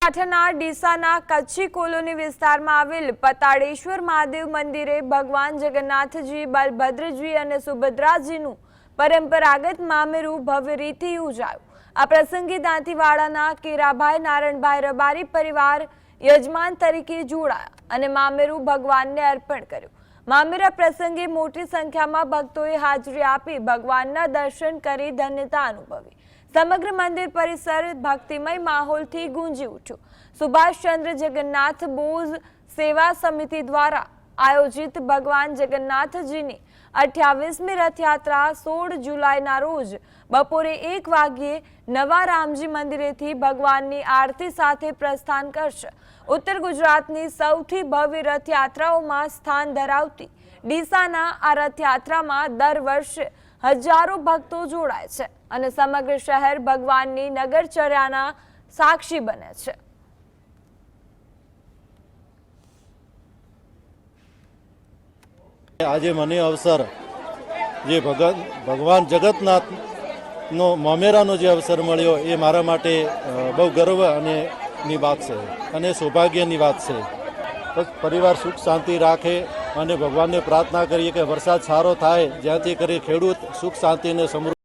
બનાસકાંઠાના ડીસાના કચ્છી કોલોની વિસ્તારમાં આવેલ પતાળેશ્વર મહાદેવ મંદિરે ભગવાન જગન્નાથજી, બલભદ્રજી અને સુભદ્રાજીનું પરંપરાગત મામેરું ભવ્ય રીતે યોજાયું। આ પ્રસંગે દાંતીવાડાના કેરાભાઈ નારણભાઈ રબારી પરિવાર યજમાન તરીકે જોડાયા અને મામેરું ભગવાનને અર્પણ કર્યું। મામેરા પ્રસંગે મોટી સંખ્યામાં ભક્તોએ હાજરી આપી ભગવાનના દર્શન કરી ધન્યતા અનુભવી। समग्र मंदिर परिसर भक्तिमय माहौल थी गूंजी उठ्यो। सुभाष चंद्र जगन्नाथ बोझ सेवा समिति द्वारा आयोजित भगवान जगन्नाथ जी ने 28મી रथयात्रा 16 जुलाई रोज बपोरे 1 वाग्ये नवा रामजी मंदिरे थी भगवान की आरती साथे प्रस्थान करशे। उत्तर गुजरातनी सौथी भव्य रथयात्राओमां स्थान धरावती डीसाना आ रथयात्रामां दर वर्षे हजारों भक्तों जोड़ाय छे અને સમગ્ર શહેર ભગવાનની નગરચર્યાના સાક્ષી બને છે। આજે મને અવસર જે ભગવાન જગન્નાથનો મામેરાનો જે અવસર મળ્યો એ મારા માટે બહુ ગર્વ અને ની વાત છે અને સૌભાગ્યની વાત છે। પરિવાર સુખ શાંતિ રાખે અને ભગવાનને પ્રાર્થના કરીએ કે વરસાદ સારો થાય, જ્યાંથી કરી ખેડૂત સુખ શાંતિ અને સમૃદ્ધિ